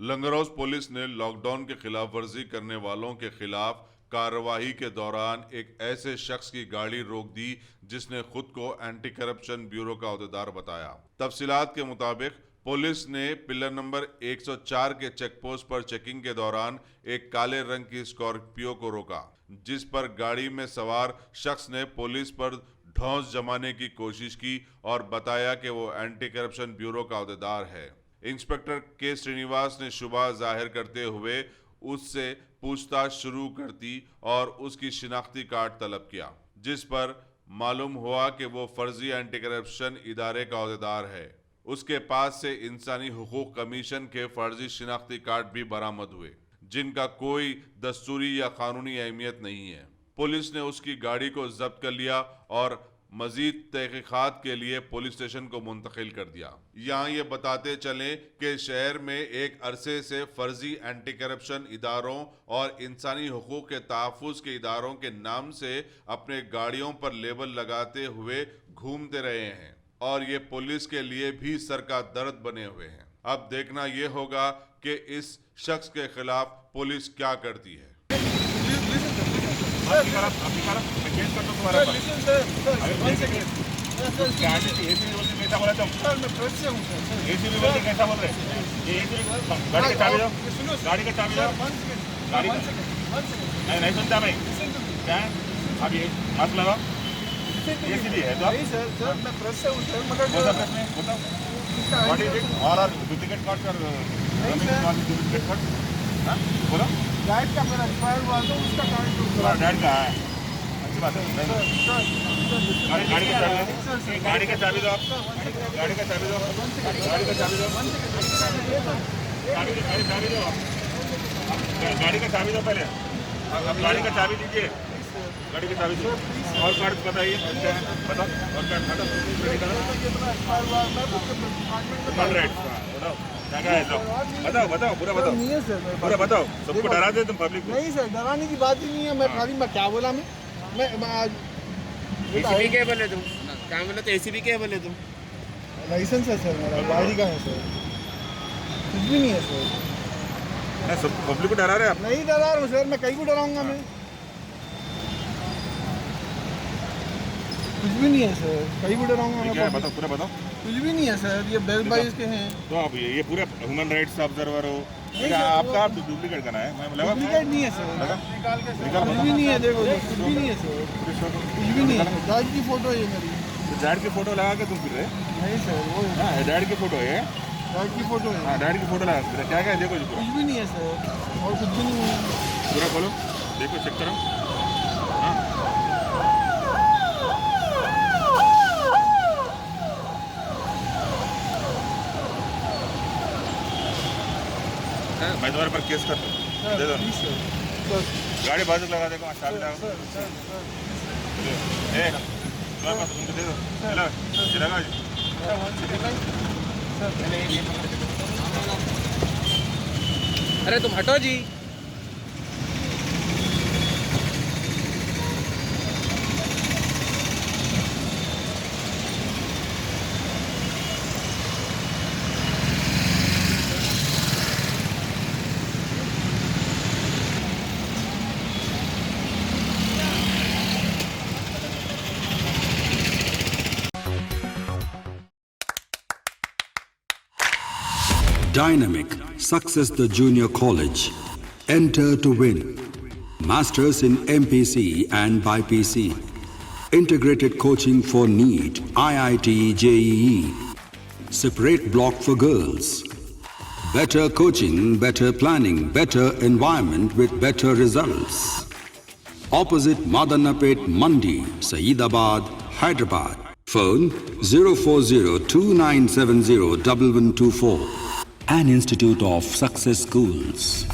लंगरौस police ने lockdown की खिलाफ वर्जी करने वालों के खिलाफ कार्रवाई के दौरान एक ऐसे शख्स की गाड़ी रोक दी जिसने खुद को एंटी करप्शन ब्यूरो का अहदेदार बताया। तफसीलात के मुताबिक पुलिस ने पिलर नंबर 104 के चेकपोस्ट पर चेकिंग के दौरान एक काले रंग की स्कॉर्पियो को रोका, जिस पर गाड़ी में सवार शख्स ने पुलिस पर धौंस जमाने की कोशिश की और बताया कि वो एंटी करप्शन ब्यूरो का अहदेदार है। इंस्पेक्टर के श्रीनिवास ने शुबा जाहिर करते हुए उससे पूछताछ शुरू कर दी और उसकी शिनाख्ती कार्ड तलब किया, जिस पर मालूम हुआ कि वो फर्जी एंटी करप्शन इदारे का अहदेदार है। उसके पास से इंसानी हुकूक कमीशन के फर्जी शिनाख्ती कार्ड भी बरामद हुए, जिनका कोई दस्तूरी या कानूनी अहमियत नहीं है। पुलिस ने उसकी गाड़ी को जब्त कर लिया और मजीद तहकीकात के लिए पुलिस स्टेशन को मुंतकिल कर दिया। यहाँ ये बताते चलें कि शहर में एक अरसे से फर्जी एंटी करप्शन इदारों और इंसानी हुकूक के तहफ़्फ़ुज़ के इदारों के नाम से अपने गाड़ियों पर लेबल लगाते हुए घूमते रहे हैं और ये पुलिस के लिए भी सर का दर्द बने हुए हैं। अब देखना ये होगा कि इस शख्स के खिलाफ पुलिस क्या करती है। गाड़ी का चाबी दो। नहीं सुनता भाई, क्या अब ये मत लगाओ, ये सीधी है तो सर मैं प्रेस से हूं सर, मगर व्हाट इज इट और डुप्लीकेट कार्ड कर डुप्लीकेट कार्ड बोलो। गाइड का मेरा एक्सपायर हुआ तो उसका कार्ड तुम्हारा डैड का है, अच्छी बात है। गाड़ी का चाबी दो आप, गाड़ी का चाबी दो, गाड़ी का चाबी दो, गाड़ी का चाबी दो, गाड़ी का चाबी दो पहले, अब गाड़ी का चाबी दीजिए, गाड़ी की चाबी दो और कार्ड बताइए, बताओ और कार्ड बताओ, बताओ पूरा बताओ, नहीं है सर, पूरा बताओ, सबको डरा दे तुम पब्लिक को। नहीं सर, डराने की बात ही नहीं है। मैं खाली मैं क्या बोला, मैं आज एसीबी के बोले तुम, क्या बोले तो एसीबी के बोले तुम। लाइसेंस है सर मेरा, गाड़ी का है सर, कुछ भी नहीं है सर। सब पब्लिक को डरा रहे आप? नहीं डरा रहा हूँ सर, मैं कहीं को डराऊंगा मैं? कुछ भी नहीं है सर, कहीं को डराऊंगा मैं? बताओ पूरा बताओ। कुछ भी नहीं है सर, ये बेस्ट बाइज के हैं। तो आप ये पूरे ह्यूमन राइट्स ऑब्जर्वर हो, आपका डुप्लीकेट करना है? मैं लगा डुप्लीकेट नहीं है सर, कुछ भी नहीं है, देखो कुछ भी नहीं है सर, कुछ भी नहीं है। डैड की फोटो है ये मेरी। डैड की फोटो लगा के तुम फिर रहे? नहीं सर, वो डैड की फोटो है, डैड की फोटो है। डैड की फोटो लगा फिर क्या क्या देखो जी, कुछ भी नहीं है सर, और कुछ भी नहीं है। पूरा खोलो, देखो चेक करो। मैं तुम्हारे पर केस कर दे दो। गाड़ी बाजू लगा देखो, चाबी लगा, तुम्हारे पास उनको दे दो, लगा अरे तुम हटो जी। Dynamic Success the Junior College. Enter to win. Masters in MPC and BPC. Integrated coaching for NEET, IIT, JEE. Separate block for girls. Better coaching, better planning, better environment with better results. Opposite Madannapet Mandi, Saeedabad, Hyderabad. Phone 04029701124. An institute of success schools.